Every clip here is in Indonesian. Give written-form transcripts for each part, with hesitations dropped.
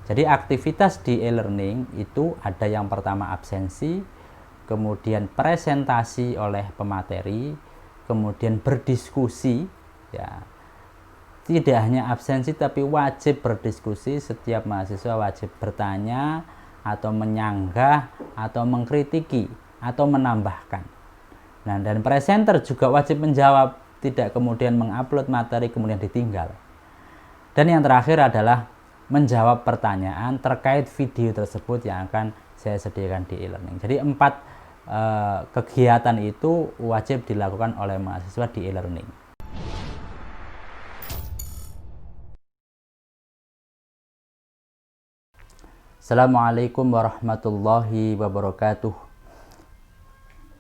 Jadi aktivitas di e-learning itu ada yang pertama absensi, kemudian presentasi oleh pemateri, kemudian berdiskusi, ya. Tidak hanya absensi tapi wajib berdiskusi, setiap mahasiswa wajib bertanya atau menyanggah atau mengkritiki atau menambahkan. Nah, dan presenter juga wajib menjawab, tidak kemudian mengupload materi kemudian ditinggal. Dan yang terakhir adalah menjawab pertanyaan terkait video tersebut yang akan saya sediakan di e-learning. Jadi 4 kegiatan itu wajib dilakukan oleh mahasiswa di e-learning. Assalamualaikum warahmatullahi wabarakatuh.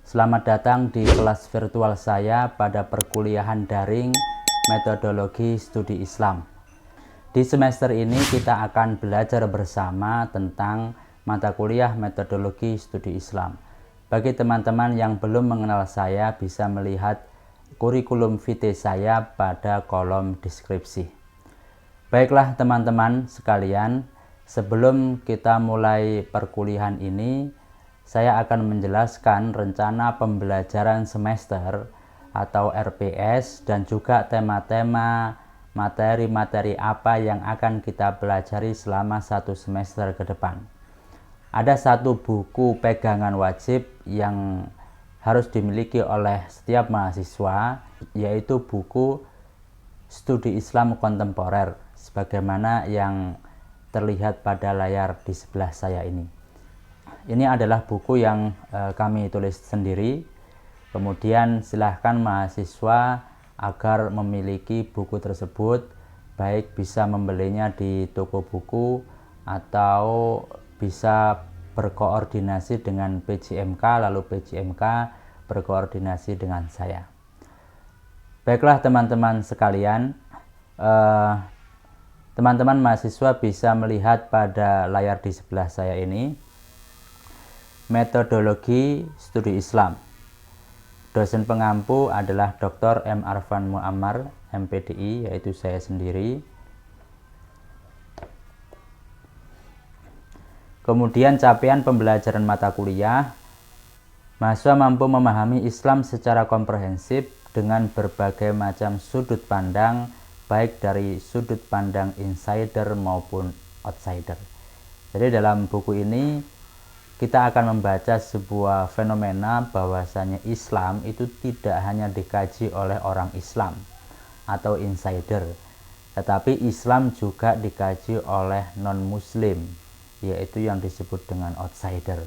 Selamat datang di kelas virtual saya pada perkuliahan daring metodologi studi Islam. Di semester ini kita akan belajar bersama tentang mata kuliah metodologi studi Islam. Bagi teman-teman yang belum mengenal saya bisa melihat kurikulum vitae saya pada kolom deskripsi. Baiklah teman-teman sekalian, sebelum kita mulai perkuliahan ini, saya akan menjelaskan rencana pembelajaran semester atau RPS dan juga tema-tema materi-materi apa yang akan kita pelajari selama 1 semester ke depan. Ada 1 buku pegangan wajib yang harus dimiliki oleh setiap mahasiswa, yaitu buku Studi Islam Kontemporer, sebagaimana yang terlihat pada layar di sebelah saya ini. Ini adalah buku yang kami tulis sendiri. Kemudian silahkan mahasiswa agar memiliki buku tersebut, baik bisa membelinya di toko buku atau bisa berkoordinasi dengan PJMK, lalu PJMK berkoordinasi dengan saya. Baiklah teman-teman sekalian, teman-teman mahasiswa bisa melihat pada layar di sebelah saya ini metodologi studi Islam. Dosen pengampu adalah Dr. M. Arfan Muammar, MPDI, yaitu saya sendiri. Kemudian capaian pembelajaran mata kuliah, mahasiswa mampu memahami Islam secara komprehensif dengan berbagai macam sudut pandang, baik dari sudut pandang insider maupun outsider. Jadi dalam buku ini kita akan membaca sebuah fenomena bahwasanya Islam itu tidak hanya dikaji oleh orang Islam atau insider, tetapi Islam juga dikaji oleh non-muslim, yaitu yang disebut dengan outsider.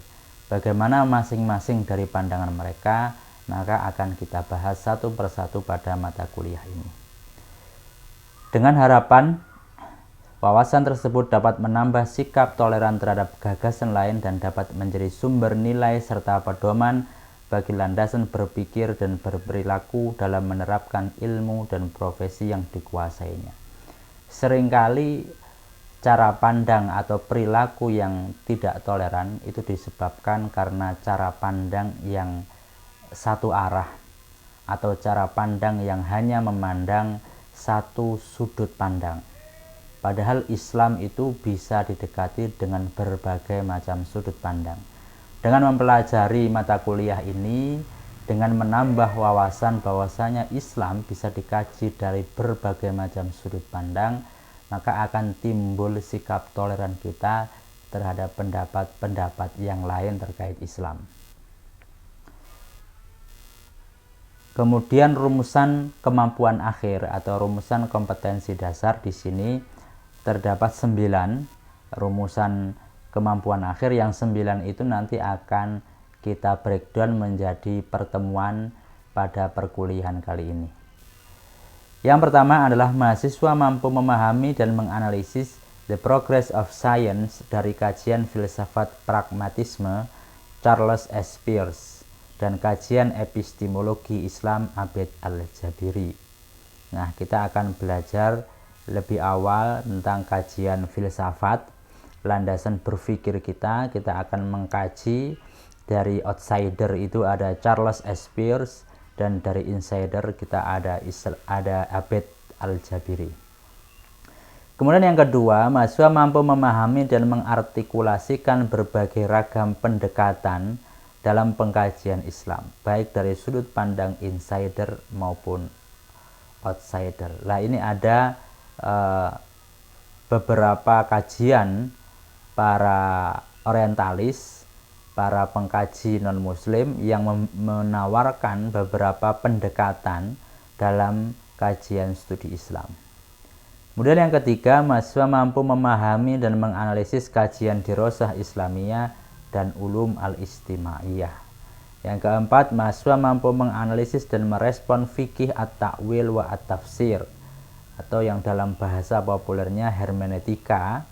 Bagaimana masing-masing dari pandangan mereka, maka akan kita bahas satu persatu pada mata kuliah ini. Dengan harapan wawasan tersebut dapat menambah sikap toleran terhadap gagasan lain dan dapat menjadi sumber nilai serta pedoman bagi landasan berpikir dan berperilaku dalam menerapkan ilmu dan profesi yang dikuasainya. Seringkali cara pandang atau perilaku yang tidak toleran itu disebabkan karena cara pandang yang satu arah atau cara pandang yang hanya memandang satu sudut pandang. Padahal Islam itu bisa didekati dengan berbagai macam sudut pandang. Dengan mempelajari mata kuliah ini, dengan menambah wawasan bahwasanya Islam bisa dikaji dari berbagai macam sudut pandang, maka akan timbul sikap toleran kita terhadap pendapat-pendapat yang lain terkait Islam. Kemudian rumusan kemampuan akhir atau rumusan kompetensi dasar, di sini terdapat 9 rumusan kemampuan akhir, yang 9 itu nanti akan kita breakdown menjadi pertemuan pada perkuliahan kali ini. Yang pertama adalah mahasiswa mampu memahami dan menganalisis The Progress of Science dari kajian filsafat pragmatisme Charles S. Peirce dan kajian epistemologi Islam Abed Al-Jabiri. Nah, kita akan belajar lebih awal tentang kajian filsafat, landasan berpikir kita. Kita akan mengkaji dari outsider itu ada Charles S. Peirce, dan dari insider kita ada Abed Al-Jabiri. Kemudian yang kedua, mahasiswa mampu memahami dan mengartikulasikan berbagai ragam pendekatan dalam pengkajian Islam, baik dari sudut pandang insider maupun outsider. Nah, ini ada beberapa kajian para orientalis, para pengkaji non-muslim yang menawarkan beberapa pendekatan dalam kajian studi Islam. Kemudian yang ketiga, mahasiswa mampu memahami dan menganalisis kajian dirosah Islamiyah dan ulum al-istimaiyah. Yang keempat, mahasiswa mampu menganalisis dan merespon fikih at-ta'wil wa at-tafsir, atau yang dalam bahasa populernya hermeneutika.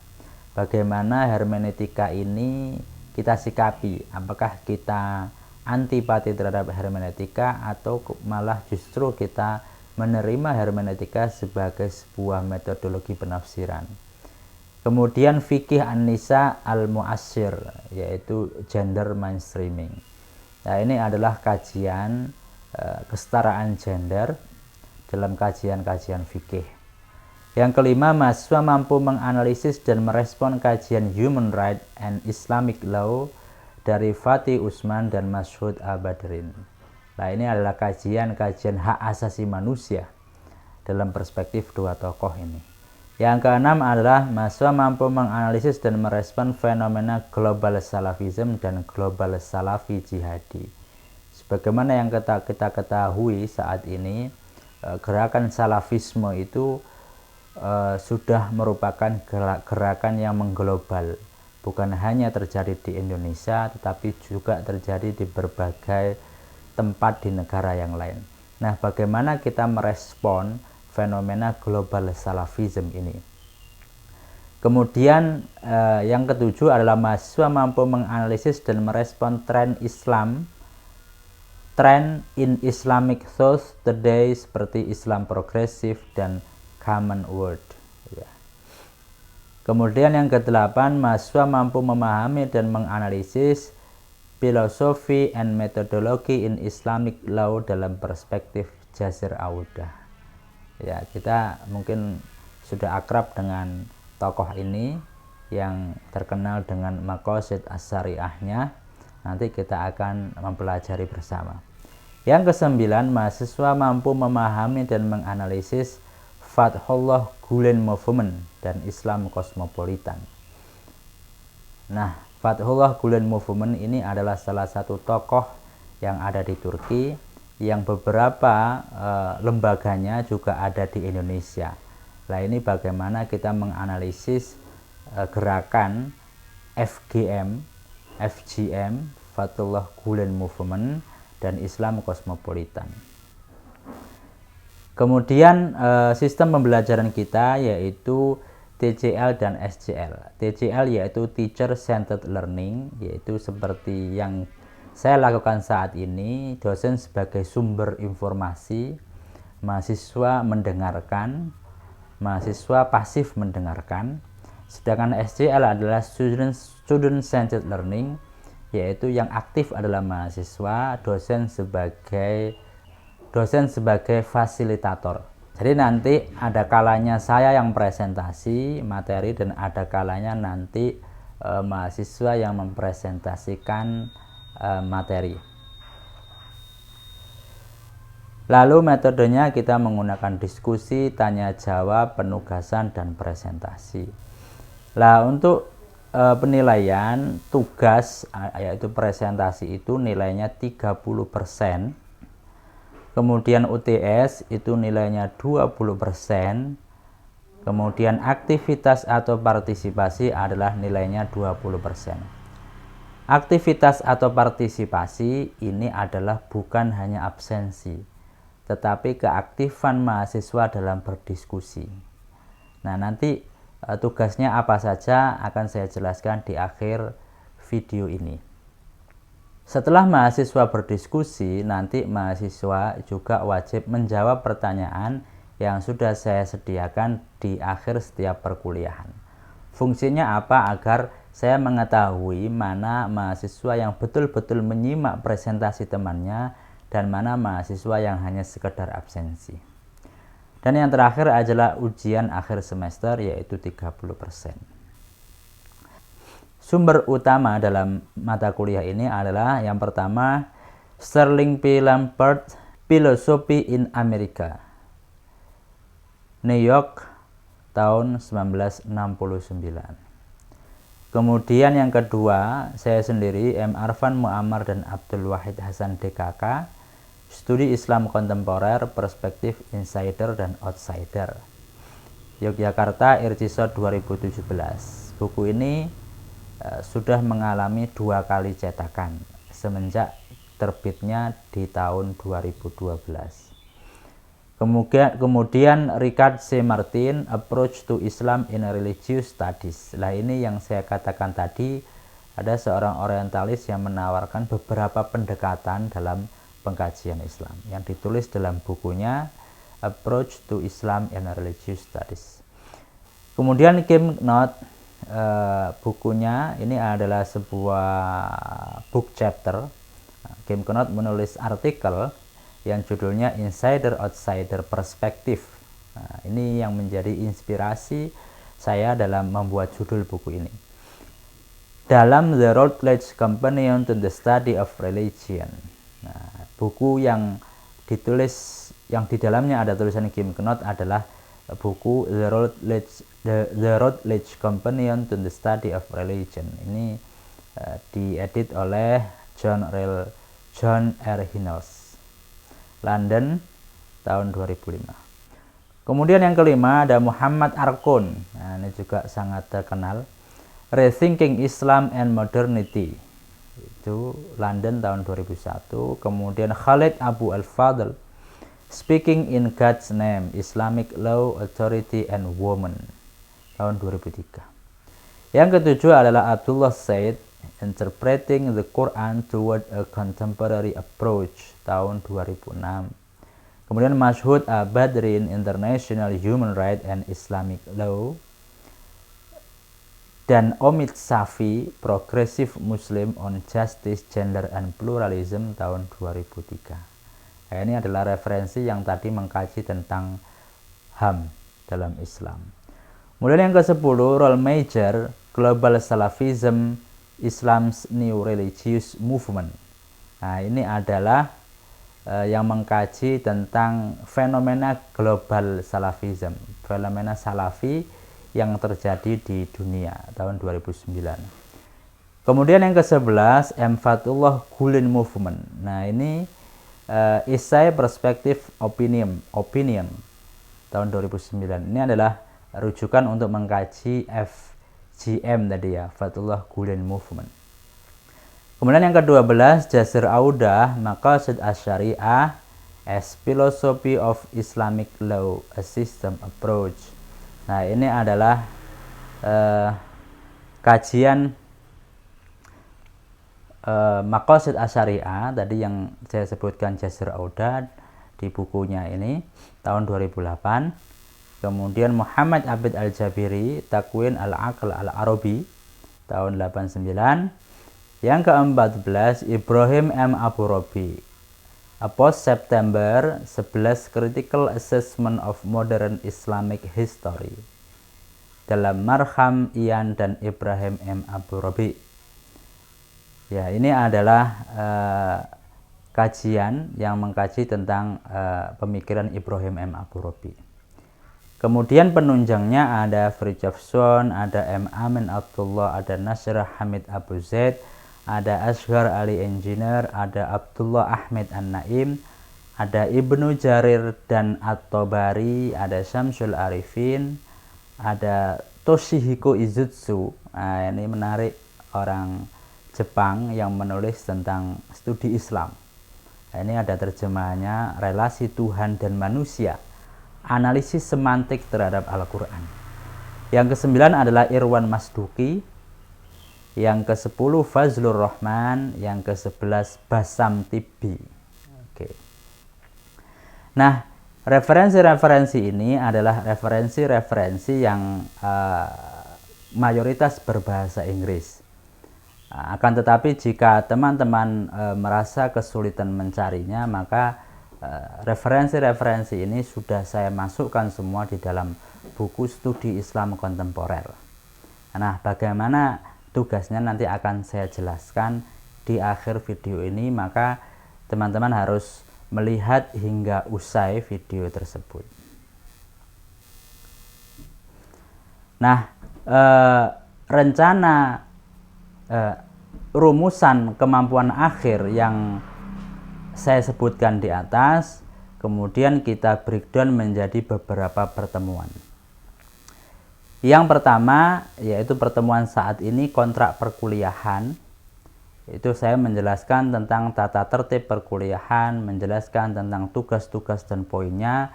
Bagaimana hermeneutika ini kita sikapi, apakah kita antipati terhadap hermeneutika atau malah justru kita menerima hermeneutika sebagai sebuah metodologi penafsiran. Kemudian fikih an-nisa al-mu'asyir, yaitu gender mainstreaming. Nah, ini adalah kajian kesetaraan gender dalam kajian-kajian fikih. Yang kelima, mahasiswa mampu menganalisis dan merespon kajian human rights and Islamic law dari Fatih Usman dan Mas'ud Al-Badrin. Nah, ini adalah kajian-kajian hak asasi manusia dalam perspektif dua tokoh ini. Yang keenam adalah mahasiswa mampu menganalisis dan merespon fenomena global salafism dan global salafi jihadi. Sebagaimana yang kita ketahui saat ini, gerakan salafisme itu sudah merupakan gerakan yang mengglobal, bukan hanya terjadi di Indonesia tetapi juga terjadi di berbagai tempat di negara yang lain. Nah, bagaimana kita merespon fenomena global salafism ini? Kemudian yang ketujuh adalah mahasiswa mampu menganalisis dan merespon tren in Islamic thought today seperti Islam progresif dan common world. Ya. Kemudian yang kedelapan, mahasiswa mampu memahami dan menganalisis filosofi and methodology in Islamic law dalam perspektif Jasir Audah. Ya, kita mungkin sudah akrab dengan tokoh ini yang terkenal dengan maqasid as-syariahnya. Nanti kita akan mempelajari bersama. Yang kesembilan, mahasiswa mampu memahami dan menganalisis Fathullah Gulen Movement dan Islam Kosmopolitan. Nah, Fathullah Gulen Movement ini adalah salah satu tokoh yang ada di Turki, yang beberapa lembaganya juga ada di Indonesia. Nah, ini bagaimana kita menganalisis gerakan FGM, Fathullah Gulen Movement dan Islam Kosmopolitan. Kemudian sistem pembelajaran kita yaitu TCL dan SCL. TCL yaitu Teacher Centered Learning, yaitu seperti yang saya lakukan saat ini, dosen sebagai sumber informasi, mahasiswa mendengarkan, mahasiswa pasif mendengarkan. Sedangkan SCL adalah Student Centered Learning, yaitu yang aktif adalah mahasiswa, dosen sebagai fasilitator. Jadi nanti ada kalanya saya yang presentasi materi dan ada kalanya nanti mahasiswa yang mempresentasikan materi. Lalu metodenya kita menggunakan diskusi, tanya jawab, penugasan, dan presentasi. Nah, untuk penilaian tugas yaitu presentasi itu nilainya 30%. Kemudian UTS itu nilainya 20%. Kemudian aktivitas atau partisipasi adalah nilainya 20%. Aktivitas atau partisipasi ini adalah bukan hanya absensi, tetapi keaktifan mahasiswa dalam berdiskusi. Nah, nanti tugasnya apa saja akan saya jelaskan di akhir video ini. Setelah mahasiswa berdiskusi, nanti mahasiswa juga wajib menjawab pertanyaan yang sudah saya sediakan di akhir setiap perkuliahan. Fungsinya apa? Agar saya mengetahui mana mahasiswa yang betul-betul menyimak presentasi temannya dan mana mahasiswa yang hanya sekedar absensi. Dan yang terakhir adalah ujian akhir semester, yaitu 30%. Sumber utama dalam mata kuliah ini adalah yang pertama, Sterling P. Lampert, Philosophy in America, New York, tahun 1969. Kemudian yang kedua, saya sendiri, M. Arfan Muammar dan Abdul Wahid Hasan DKK, Studi Islam Kontemporer, Perspektif Insider dan Outsider, Yogyakarta, Ircisot 2017. Buku ini sudah mengalami 2 kali cetakan semenjak terbitnya di tahun 2012. Kemudian Richard C. Martin, Approach to Islam in Religious Studies. Nah, ini yang saya katakan tadi, ada seorang orientalis yang menawarkan beberapa pendekatan dalam pengkajian Islam yang ditulis dalam bukunya Approach to Islam in Religious Studies. Kemudian Kim Knott, bukunya ini adalah sebuah book chapter. Kim Knott menulis artikel yang judulnya Insider Outsider Perspective. Nah, ini yang menjadi inspirasi saya dalam membuat judul buku ini. Dalam The Routledge Companion to the Study of Religion. Nah, buku yang ditulis, yang di dalamnya ada tulisan Kim Knott adalah buku The Routledge Companion to the Study of Religion. Ini diedit oleh John R. Hinaus, London, tahun 2005. Kemudian yang kelima ada Muhammad Arkun. Nah, ini juga sangat terkenal, Rethinking Islam and Modernity, itu London tahun 2001. Kemudian Khalid Abu Al-Fadl, Speaking in God's Name, Islamic Law, Authority and Women, tahun 2003. Yang ketujuh adalah Abdullah Said, Interpreting the Quran Toward a Contemporary Approach, tahun 2006. Kemudian Mashhud Badrin, International Human Rights and Islamic Law. Dan Omid Safi, Progressive Muslim on Justice, Gender and Pluralism, tahun 2003. Nah, ini adalah referensi yang tadi mengkaji tentang HAM dalam Islam. Kemudian yang ke-10, Role Major, Global Salafism, Islam's New Religious Movement. Nah, ini adalah yang mengkaji tentang fenomena global salafism, fenomena salafi yang terjadi di dunia, tahun 2009. Kemudian yang ke-11, M. Fatullah Gulen Movement. Nah, ini Essay Perspective Opinion, tahun 2009. Ini adalah rujukan untuk mengkaji FGM tadi ya, Fatullah Gulen Movement. Kemudian yang ke-12, Jasir Audah, Maqasid Asy-Syariah as Philosophy of Islamic Law, a System Approach. Nah, ini adalah kajian Maqasid Asy-Syariah tadi yang saya sebutkan, Jasir Audah di bukunya ini tahun 2008. Kemudian Muhammad Abid Al-Jabiri, Takwin Al-Aql Al-Arabi, tahun 89. Yang ke-14, Ibrahim M. Abu Robi, Post September 11 Critical Assessment of Modern Islamic History, dalam Marham Ian dan Ibrahim M. Abu Robi. Ya, ini adalah kajian yang mengkaji tentang pemikiran Ibrahim M. Abu Robi. Kemudian penunjangnya ada Fridtjof Swan, ada M. Amin Abdullah, ada Nasr Hamid Abu Zaid, ada Ashghar Ali Engineer, ada Abdullah Ahmed An-Naim, ada Ibnu Jarir dan At-Tabari, ada Syamsul Arifin, ada Toshihiko Izutsu. Nah, ini menarik, orang Jepang yang menulis tentang studi Islam. Nah, ini ada terjemahannya, Relasi Tuhan dan Manusia, Analisis Semantik terhadap Al-Quran. Yang ke-9 adalah Irwan Masduki. Yang ke-10 Fazlur Rahman. Yang ke-11 Basam Tibi. Oke. Nah, referensi-referensi ini adalah referensi-referensi yang mayoritas berbahasa Inggris. Akan tetapi jika teman-teman merasa kesulitan mencarinya, maka referensi-referensi ini sudah saya masukkan semua di dalam buku studi Islam kontemporer. Nah, bagaimana tugasnya nanti akan saya jelaskan di akhir video ini, maka teman-teman harus melihat hingga usai video tersebut. Nah, rencana rumusan kemampuan akhir yang saya sebutkan di atas, kemudian kita breakdown menjadi beberapa pertemuan. Yang pertama yaitu pertemuan saat ini, kontrak perkuliahan. Itu saya menjelaskan tentang tata tertib perkuliahan, menjelaskan tentang tugas-tugas dan poinnya,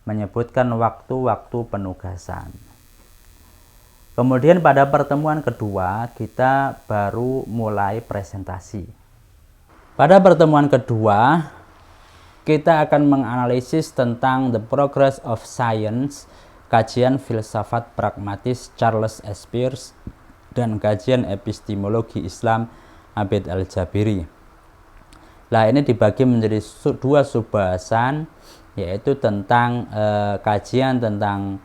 menyebutkan waktu-waktu penugasan. Kemudian pada pertemuan kedua kita baru mulai presentasi. Pada pertemuan kedua kita akan menganalisis tentang The Progress of Science, kajian filsafat pragmatis Charles S. Peirce, dan kajian epistemologi Islam Abid Al-Jabiri. Nah, ini dibagi menjadi dua subbahasan, yaitu tentang kajian tentang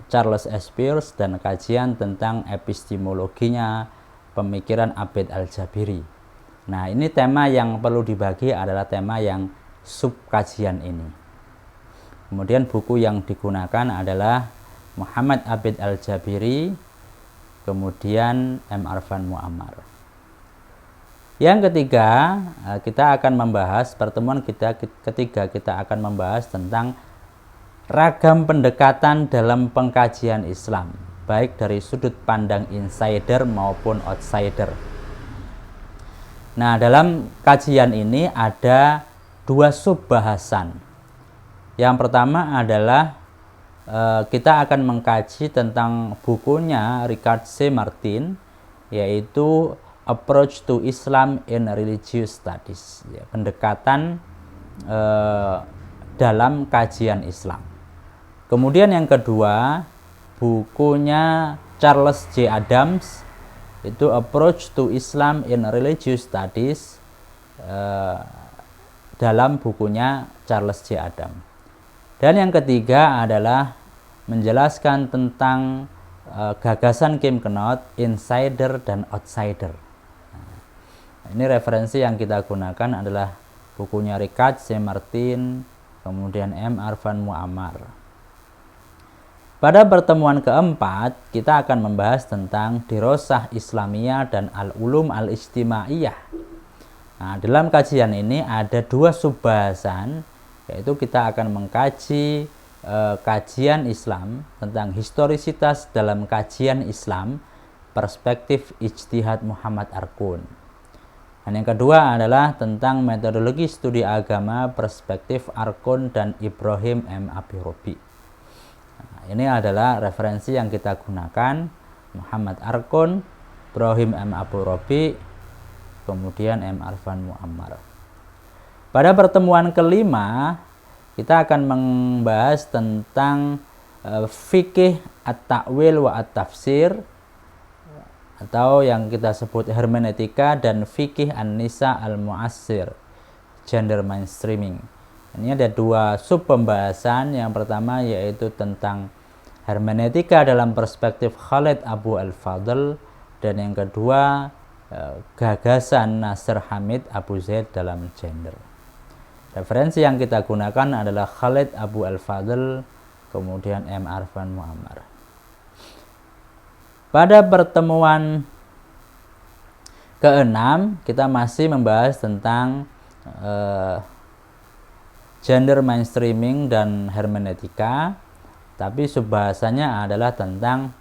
Charles S. Peirce dan kajian tentang epistemologinya pemikiran Abid Al-Jabiri. Nah, ini tema yang perlu dibagi adalah tema yang subkajian ini. Kemudian buku yang digunakan adalah Muhammad Abid Al-Jabiri, kemudian M. Arfan Muammar. Yang ketiga, kita akan membahas, pertemuan ketiga kita akan membahas tentang ragam pendekatan dalam pengkajian Islam, baik dari sudut pandang insider maupun outsider. Nah, dalam kajian ini ada dua subbahasan. Yang pertama adalah kita akan mengkaji tentang bukunya Richard C. Martin, yaitu Approach to Islam in Religious Studies, ya, pendekatan dalam kajian Islam. Kemudian yang kedua, bukunya Charles J. Adams, itu Approach to Islam in Religious Studies, dalam bukunya Charles J. Adams. Dan yang ketiga adalah menjelaskan tentang gagasan Kim Knot, insider dan outsider. Nah, ini referensi yang kita gunakan adalah bukunya Richard C. Martin, kemudian M. Arfan Muammar. Pada pertemuan keempat, kita akan membahas tentang Dirosah Islamiyah dan Al-Ulum Al-Ijtimaiyah. Nah, dalam kajian ini ada dua subbahasan, yaitu kita akan mengkaji kajian Islam tentang historisitas dalam kajian Islam, perspektif ijtihad Muhammad Arkun. Dan yang kedua adalah tentang metodologi studi agama, perspektif Arkun dan Ibrahim M. Abi Robi. Ini adalah referensi yang kita gunakan, Muhammad Arkun, Ibrahim M. Abu Robi, kemudian M. Arfan Muammar. Pada pertemuan kelima, kita akan membahas tentang fikih at-ta'wil wa at-tafsir, atau yang kita sebut hermeneutika, dan fikih an-nisa al-mu'assir, gender mainstreaming. Ini ada dua sub pembahasan. Yang pertama yaitu tentang hermeneutika dalam perspektif Khalid Abu Al-Fadl, dan yang kedua gagasan Nasr Hamid Abu Zaid dalam gender. Referensi yang kita gunakan adalah Khalid Abu Al-Fadl, kemudian M. Arfan Muammar. Pada pertemuan keenam kita masih membahas tentang gender mainstreaming dan hermeneutika, tapi subbahasannya adalah tentang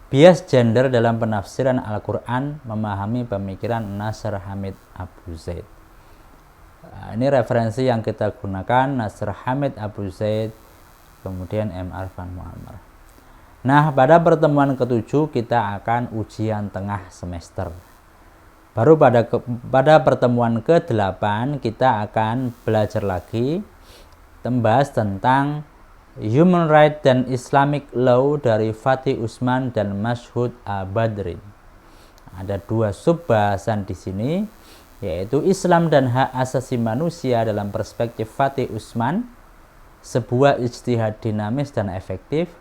bias gender dalam penafsiran Al-Quran, memahami pemikiran Nasr Hamid Abu Zaid. Nah, ini referensi yang kita gunakan, Nasr Hamid Abu Zaid, kemudian M. Arfan Muammar. Nah, pada pertemuan ketujuh kita akan ujian tengah semester. Baru pada pertemuan ke-8 kita akan belajar lagi, membahas tentang Human Rights dan Islamic Law dari Fatih Usman dan Mashhud Badrin. Ada dua subbahasan di sini. yaitu Islam dan hak asasi manusia dalam perspektif Fatih Usman, sebuah ijtihad dinamis dan efektif.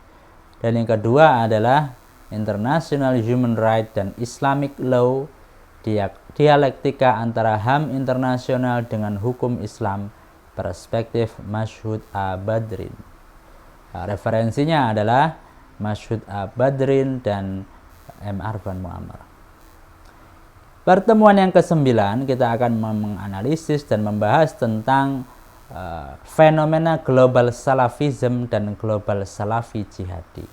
Dan yang kedua adalah International Human Rights dan Islamic Law, dialektika antara HAM internasional dengan hukum Islam, perspektif Mashhud A.Badrin. Nah, referensinya adalah Mashhud A.Badrin dan M. Arfan Muammar. Pertemuan yang ke-9 kita akan menganalisis dan membahas tentang fenomena global salafism dan global salafi jihadi.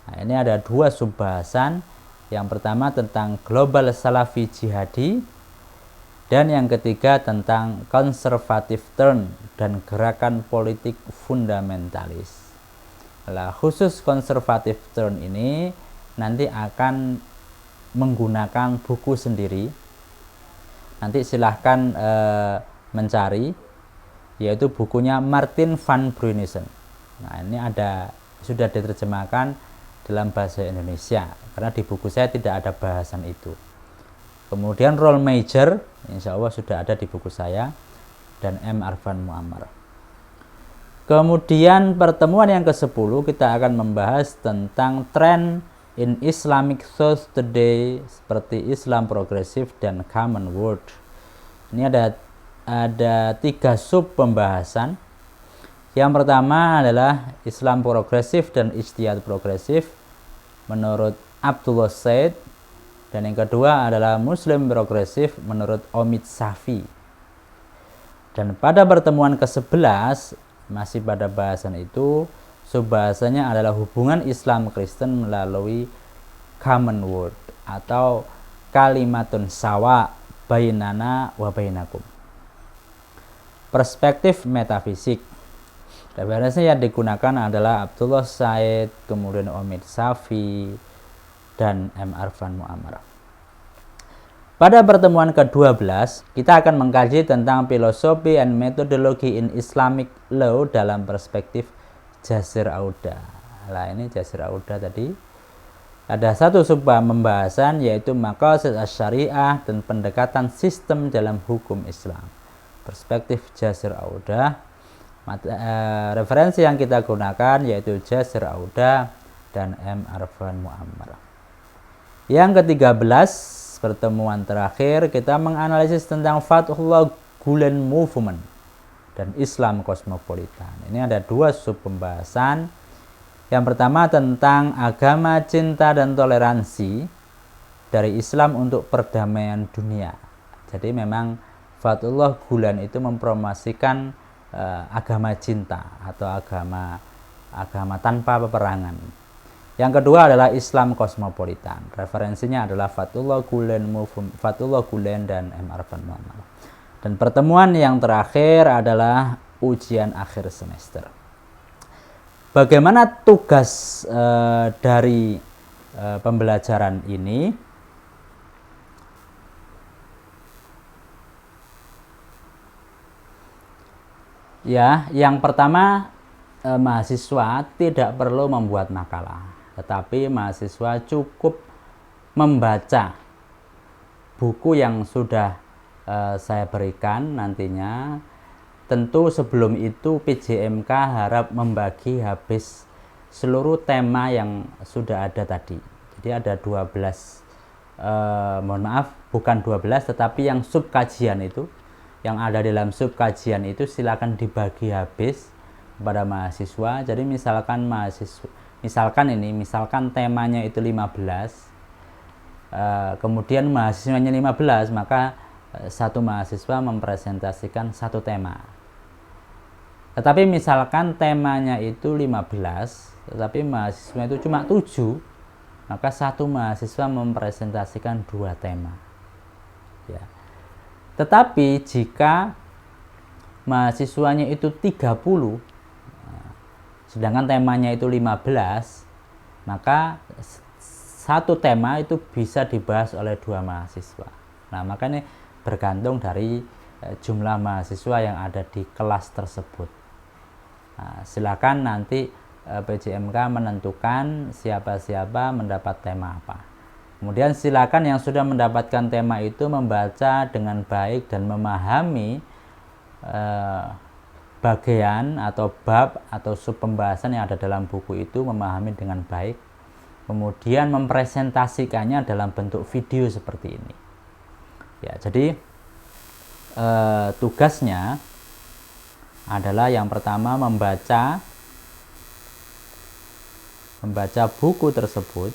Nah, ini ada dua subbahasan. Yang pertama tentang global salafi jihadi, dan yang ketiga tentang conservative turn dan gerakan politik fundamentalis. Nah, khusus conservative turn ini nanti akan menggunakan buku sendiri. Nanti silahkan mencari, yaitu bukunya Martin van Brunissen. Nah, ini sudah diterjemahkan dalam bahasa Indonesia, karena di buku saya tidak ada bahasan itu. Kemudian Role Major, insya Allah sudah ada di buku saya, dan M. Arfan Muammar. Kemudian pertemuan yang ke-10 kita akan membahas tentang tren in Islamic thought today, seperti Islam progresif dan common world. Ini ada 3 sub pembahasan. Yang pertama adalah Islam progresif dan ijtihad progresif menurut Abdullah Said, dan yang kedua adalah Muslim progresif menurut Omid Safi. Dan pada pertemuan ke-11 masih pada bahasan itu, subbahasanya adalah hubungan Islam Kristen melalui common word atau kalimatun sawa bainana wa bainakum. Perspektif metafisik. Referensi yang digunakan adalah Abdullah Said, kemudian Omid Safi, dan M. Arfan Muammar. Pada pertemuan ke-12, kita akan mengkaji tentang filosofi and methodology in Islamic law dalam perspektif Jasir Auda. Nah, ini Jasir Auda tadi. Ada satu sub pembahasan, yaitu maqasid asy-syariah dan pendekatan sistem dalam hukum Islam. Perspektif Jasir Auda. Referensi yang kita gunakan yaitu Jasir Auda dan M. Arfan Muammar. Yang ke-13, pertemuan terakhir kita menganalisis tentang Fathullah Gulen Movement dan Islam kosmopolitan. Ini ada 2 sub pembahasan. Yang pertama tentang agama cinta dan toleransi dari Islam untuk perdamaian dunia. Jadi memang Fathullah Gulen itu mempromosikan agama cinta atau agama tanpa peperangan. Yang kedua adalah Islam kosmopolitan. Referensinya adalah Fathullah Gulen dan M. Arfan Muammar. Dan pertemuan yang terakhir adalah ujian akhir semester. Bagaimana tugas dari pembelajaran ini? Ya, yang pertama, mahasiswa tidak perlu membuat makalah, tetapi mahasiswa cukup membaca buku yang sudah saya berikan nantinya. Tentu sebelum itu PJMK harap membagi habis seluruh tema yang sudah ada tadi. Jadi ada 12, mohon maaf, bukan 12, tetapi yang sub kajian itu, yang ada dalam sub kajian itu silakan dibagi habis kepada mahasiswa. Jadi misalkan temanya itu 15, kemudian mahasiswanya 15, maka satu mahasiswa mempresentasikan satu tema. Tetapi misalkan temanya itu 15, tetapi mahasiswa itu cuma 7, maka satu mahasiswa mempresentasikan 2 tema. Ya. Tetapi jika mahasiswanya itu 30, sedangkan temanya itu 15, maka satu tema itu bisa dibahas oleh 2 mahasiswa. Nah, makanya bergantung dari jumlah mahasiswa yang ada di kelas tersebut. Nah, silakan nanti PJMK menentukan siapa-siapa mendapat tema apa. Kemudian silakan yang sudah mendapatkan tema itu membaca dengan baik dan memahami bagian atau bab atau sub pembahasan yang ada dalam buku itu, memahami dengan baik. Kemudian mempresentasikannya dalam bentuk video seperti ini. Ya, jadi tugasnya adalah yang pertama membaca buku tersebut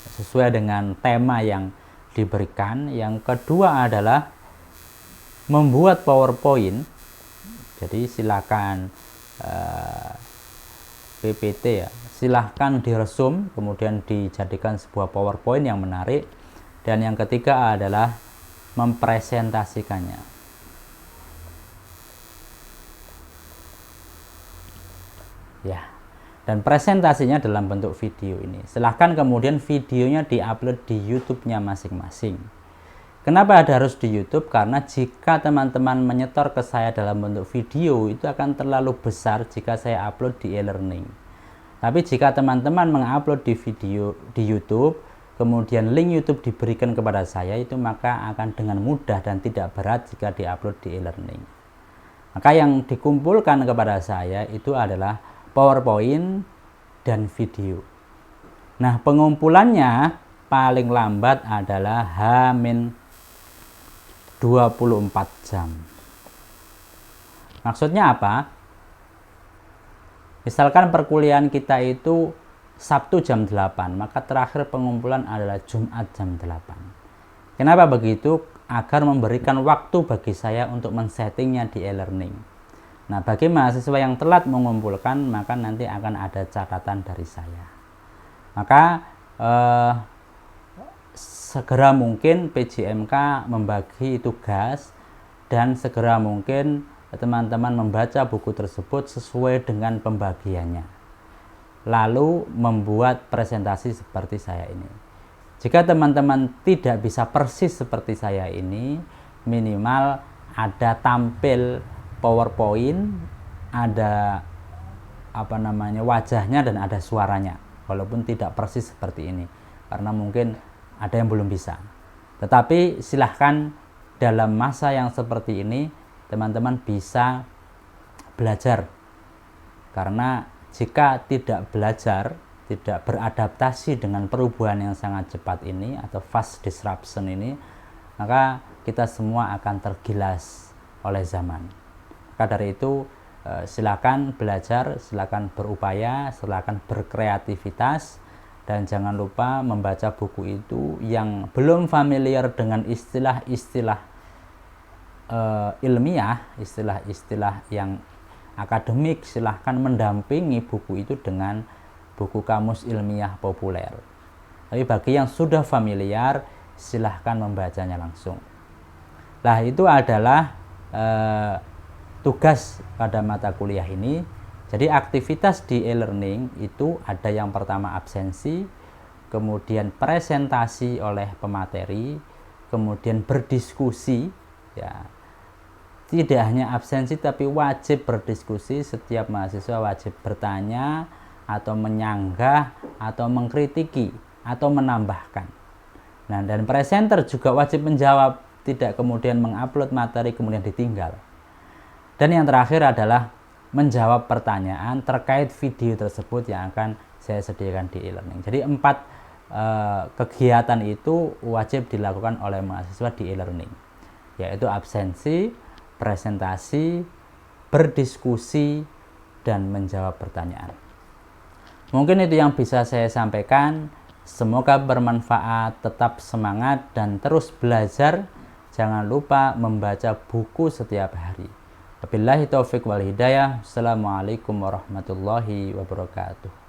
sesuai dengan tema yang diberikan. Yang kedua adalah membuat PowerPoint. Jadi silakan PPT ya, silahkan diresum kemudian dijadikan sebuah PowerPoint yang menarik. Dan yang ketiga adalah mempresentasikannya. Ya, dan presentasinya dalam bentuk video ini. Silahkan kemudian videonya diupload di YouTube-nya masing-masing. Kenapa harus di YouTube? Karena jika teman-teman menyetor ke saya dalam bentuk video, itu akan terlalu besar jika saya upload di e-learning. Tapi jika teman-teman mengupload di video di YouTube, kemudian link YouTube diberikan kepada saya, itu maka akan dengan mudah dan tidak berat jika diupload di e-learning. Maka yang dikumpulkan kepada saya itu adalah PowerPoint dan video. Nah, pengumpulannya paling lambat adalah H-24 jam. Maksudnya apa? Misalkan perkuliahan kita itu Sabtu jam 8, maka terakhir pengumpulan adalah Jumat jam 8. Kenapa begitu? Agar memberikan waktu bagi saya untuk men-settingnya di e-learning. Nah, bagi mahasiswa yang telat mengumpulkan, maka nanti akan ada catatan dari saya. Maka segera mungkin PJMK membagi tugas dan segera mungkin teman-teman membaca buku tersebut sesuai dengan pembagiannya. Lalu membuat presentasi seperti saya ini. Jika teman-teman tidak bisa persis seperti saya ini, minimal ada tampil PowerPoint, ada wajahnya dan ada suaranya, walaupun tidak persis seperti ini karena mungkin ada yang belum bisa. Tetapi silahkan dalam masa yang seperti ini teman-teman bisa belajar, karena jika tidak belajar, tidak beradaptasi dengan perubahan yang sangat cepat ini atau fast disruption ini, maka kita semua akan tergilas oleh zaman. Maka dari itu silakan belajar, silakan berupaya, silakan berkreativitas, dan jangan lupa membaca buku itu. Yang belum familiar dengan istilah-istilah ilmiah, istilah-istilah yang akademik, silahkan mendampingi buku itu dengan buku kamus ilmiah populer. Tapi bagi yang sudah familiar, silahkan membacanya langsung. Nah, itu adalah tugas pada mata kuliah ini. Jadi aktivitas di e-learning itu ada yang pertama absensi, kemudian presentasi oleh pemateri, kemudian berdiskusi. Ya, tidak hanya absensi tapi wajib berdiskusi. Setiap mahasiswa wajib bertanya atau menyanggah atau mengkritiki atau menambahkan. Nah, dan presenter juga wajib menjawab, tidak kemudian mengupload materi kemudian ditinggal. Dan yang terakhir adalah menjawab pertanyaan terkait video tersebut yang akan saya sediakan di e-learning. Jadi 4 kegiatan itu wajib dilakukan oleh mahasiswa di e-learning, yaitu absensi, presentasi, berdiskusi, dan menjawab pertanyaan. Mungkin itu yang bisa saya sampaikan. Semoga bermanfaat, tetap semangat dan terus belajar. Jangan lupa membaca buku setiap hari. Wabillahi taufiq wal hidayah. Assalamualaikum warahmatullahi wabarakatuh.